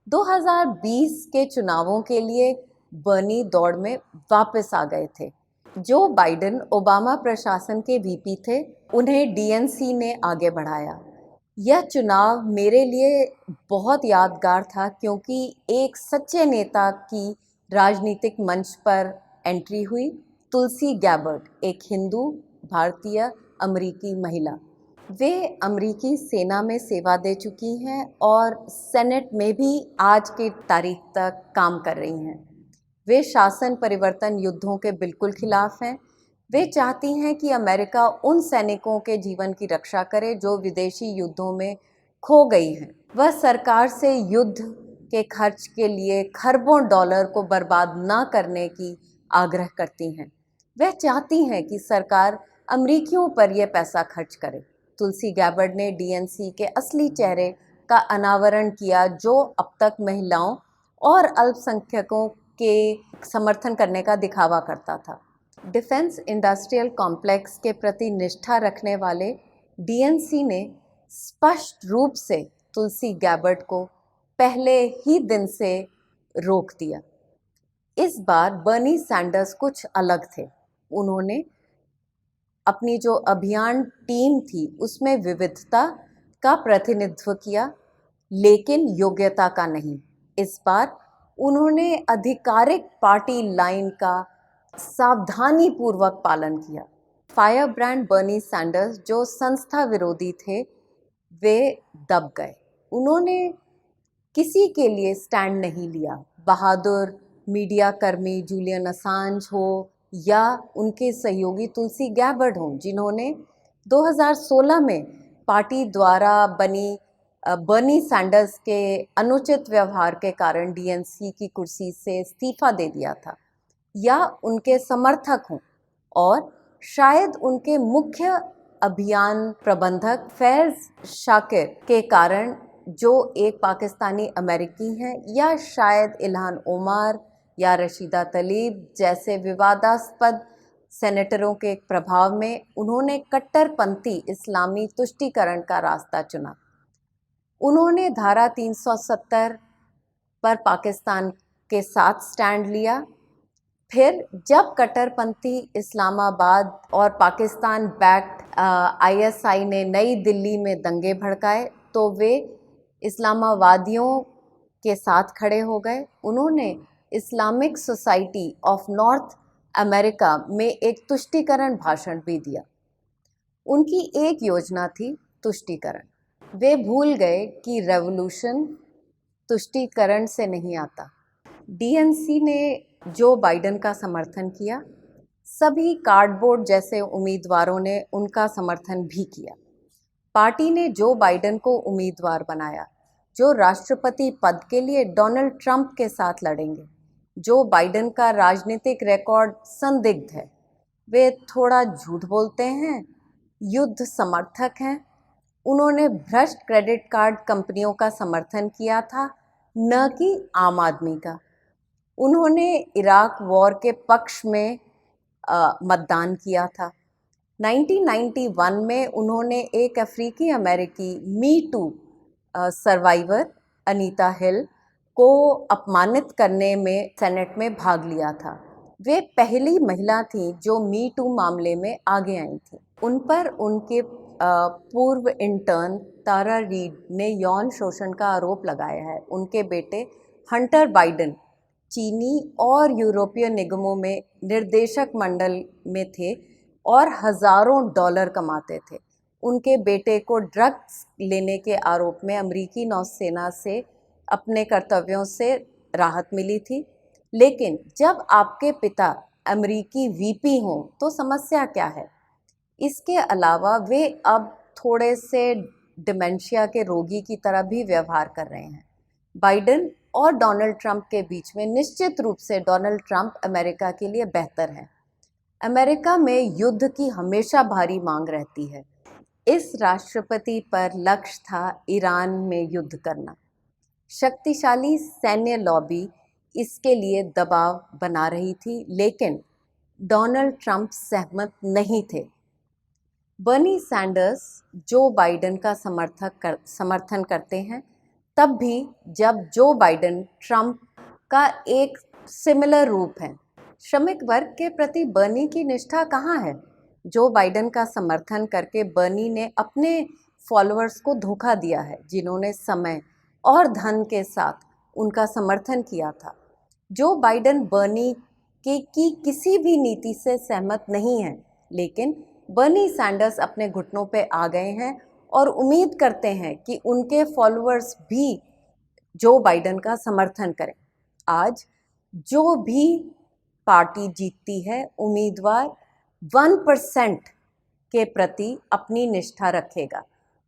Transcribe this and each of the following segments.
2020 के चुनावों के लिए बर्नी दौड़ में वापस आ गए थे। जो बाइडेन ओबामा प्रशासन के वीपी थे, उन्हें डीएनसी ने आगे बढ़ाया। यह चुनाव मेरे लिए बहुत यादगार था क्योंकि एक सच्चे नेता की राजनीतिक मंच पर एंट्री हुई। तुलसी गैबर्ड एक हिंदू भारतीय अमेरिकी महिला, वे अमेरिकी सेना में सेवा दे चुकी हैं और सेनेट में भी आज की तारीख तक काम कर रही हैं। वे शासन परिवर्तन युद्धों के बिल्कुल खिलाफ हैं। वे चाहती हैं कि अमेरिका उन सैनिकों के जीवन की रक्षा करे जो विदेशी युद्धों में खो गई हैं। वह सरकार से युद्ध के खर्च के लिए खरबों डॉलर को बर्बाद न करने की आग्रह करती हैं। वह चाहती हैं कि सरकार अमेरिकियों पर यह पैसा खर्च करे। तुलसी गैबर्ड ने डीएनसी के असली चेहरे का अनावरण किया, जो अब तक महिलाओं और अल्पसंख्यकों के समर्थन करने का दिखावा करता था। डिफेंस इंडस्ट्रियल कॉम्प्लेक्स के प्रति निष्ठा रखने वाले डीएनसी ने स्पष्ट रूप से तुलसी गैबर्ड को पहले ही दिन से रोक दिया। इस बार बर्नी सैंडर्स कुछ अलग थे। उन्होंने अपनी जो अभियान टीम थी उसमें विविधता का प्रतिनिधित्व किया, लेकिन योग्यता का नहीं। इस बार उन्होंने आधिकारिक पार्टी लाइन का सावधानी पूर्वक पालन किया। फायरब्रांड बर्नी सैंडर्स, जो संस्था विरोधी थे, वे दब गए। उन्होंने किसी के लिए स्टैंड नहीं लिया। बहादुर मीडिया कर्मी जूलियन असांज हो या उनके सहयोगी तुलसी गैबर्ड हों, जिन्होंने 2016 में पार्टी द्वारा बनी बर्नी सैंडर्स के अनुचित व्यवहार के कारण डीएनसी की कुर्सी से इस्तीफा दे दिया था, या उनके समर्थक हों, और शायद उनके मुख्य अभियान प्रबंधक फैज़ शाकिर के कारण, जो एक पाकिस्तानी अमेरिकी हैं, या शायद इल्हान ओमर या रशीदा तलीब जैसे विवादास्पद सेनेटरों के प्रभाव में उन्होंने कट्टरपंथी इस्लामी तुष्टीकरण का रास्ता चुना। उन्होंने धारा 370 पर पाकिस्तान के साथ स्टैंड लिया। फिर जब कट्टरपंथी इस्लामाबाद और पाकिस्तान बैक्ड आईएसआई ने नई दिल्ली में दंगे भड़काए, तो वे इस्लामावादियों के साथ खड़े हो गए। उन्होंने Islamic society of north America में एक तुष्टीकरण भाषण भी दिया। उनकी एक योजना थी तुष्टीकरण। वे भूल गए कि रेवोल्यूशन तुष्टीकरण से नहीं आता। डीएनसी ने जो बाइडेन का समर्थन किया, सभी कार्डबोर्ड जैसे उम्मीदवारों ने उनका समर्थन भी किया। पार्टी ने जो बाइडेन को उम्मीदवार बनाया, जो राष्ट्रपति पद के लिए डोनाल्ड ट्रंप के साथ लड़ेंगे। जो बाइडेन का राजनीतिक रिकॉर्ड संदिग्ध है। वे थोड़ा झूठ बोलते हैं, युद्ध समर्थक हैं। उन्होंने भ्रष्ट क्रेडिट कार्ड कंपनियों का समर्थन किया था, न कि आम आदमी का। उन्होंने इराक वॉर के पक्ष में मतदान किया था। 1991 में उन्होंने एक अफ्रीकी अमेरिकी मी टू सर्वाइवर अनीता हिल को अपमानित करने में सेनेट में भाग लिया था। वे पहली महिला थी जो मी टू मामले में आगे आई थी। उन पर उनके पूर्व इंटर्न तारा रीड ने यौन शोषण का आरोप लगाया है। उनके बेटे हंटर बाइडेन चीनी और यूरोपीय निगमों में निर्देशक मंडल में थे और हजारों डॉलर कमाते थे। उनके बेटे को ड्रग्स लेने के आरोप में अमेरिकी नौसेना से अपने कर्तव्यों से राहत मिली थी। लेकिन जब आपके पिता अमेरिकी वीपी हों तो समस्या क्या है? इसके अलावा वे अब थोड़े से डिमेंशिया के रोगी की तरह भी व्यवहार कर रहे हैं। बाइडेन और डोनाल्ड ट्रंप के बीच में निश्चित रूप से डोनाल्ड ट्रंप अमेरिका के लिए बेहतर है। अमेरिका में युद्ध की हमेशा भारी मांग रहती है। इस राष्ट्रपति पर लक्ष्य था ईरान में युद्ध करना। शक्तिशाली सैन्य लॉबी इसके लिए दबाव बना रही थी, लेकिन डोनाल्ड ट्रंप सहमत नहीं थे। बर्नी सैंडर्स जो बाइडेन का समर्थन करते हैं, तब भी जब जो बाइडेन ट्रंप का एक सिमिलर रूप है। श्रमिक वर्ग के प्रति बर्नी की निष्ठा कहाँ है? जो बाइडेन का समर्थन करके बर्नी ने अपने फॉलोअर्स को धोखा दिया है, जिन्होंने समय और धन के साथ उनका समर्थन किया था। जो बाइडेन बर्नी की किसी भी नीति से सहमत नहीं है, लेकिन बर्नी सैंडर्स अपने घुटनों पे आ गए हैं और उम्मीद करते हैं कि उनके फॉलोअर्स भी जो बाइडेन का समर्थन करें। आज जो भी पार्टी जीतती है, उम्मीदवार 1% के प्रति अपनी निष्ठा रखेगा।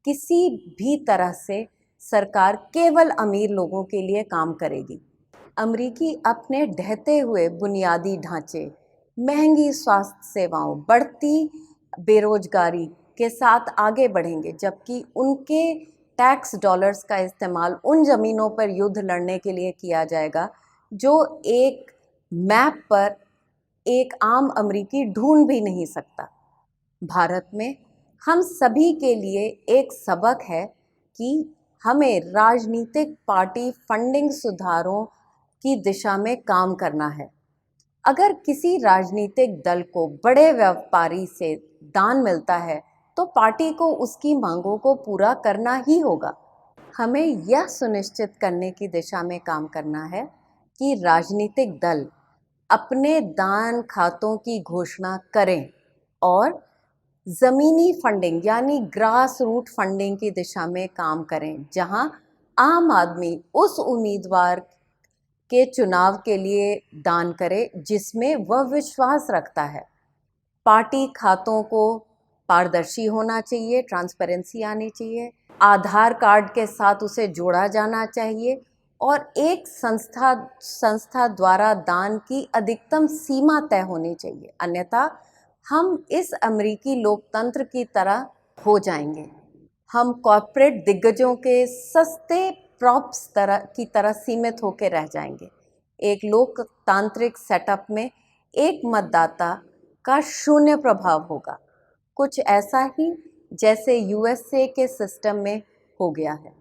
किसी भी तरह से सरकार केवल अमीर लोगों के लिए काम करेगी। अमेरिकी अपने ढहते हुए बुनियादी ढांचे, महंगी स्वास्थ्य सेवाओं, बढ़ती बेरोजगारी के साथ आगे बढ़ेंगे, जबकि उनके टैक्स डॉलर्स का इस्तेमाल उन ज़मीनों पर युद्ध लड़ने के लिए किया जाएगा जो एक मैप पर एक आम अमेरिकी ढूंढ भी नहीं सकता। भारत में हम सभी के लिए एक सबक है कि हमें राजनीतिक पार्टी फंडिंग सुधारों की दिशा में काम करना है। अगर किसी राजनीतिक दल को बड़े व्यापारी से दान मिलता है तो पार्टी को उसकी मांगों को पूरा करना ही होगा। हमें यह सुनिश्चित करने की दिशा में काम करना है कि राजनीतिक दल अपने दान खातों की घोषणा करें और ज़मीनी फंडिंग यानी ग्रास रूट फंडिंग की दिशा में काम करें, जहां आम आदमी उस उम्मीदवार के चुनाव के लिए दान करे जिसमें वह विश्वास रखता है। पार्टी खातों को पारदर्शी होना चाहिए, ट्रांसपेरेंसी आनी चाहिए, आधार कार्ड के साथ उसे जोड़ा जाना चाहिए और एक संस्था द्वारा दान की अधिकतम सीमा तय होनी चाहिए। अन्यथा हम इस अमेरिकी लोकतंत्र की तरह हो जाएंगे। हम कॉर्पोरेट दिग्गजों के सस्ते प्रॉप्स की तरह सीमित होकर रह जाएंगे। एक लोकतांत्रिक सेटअप में एक मतदाता का शून्य प्रभाव होगा, कुछ ऐसा ही जैसे यूएसए के सिस्टम में हो गया है।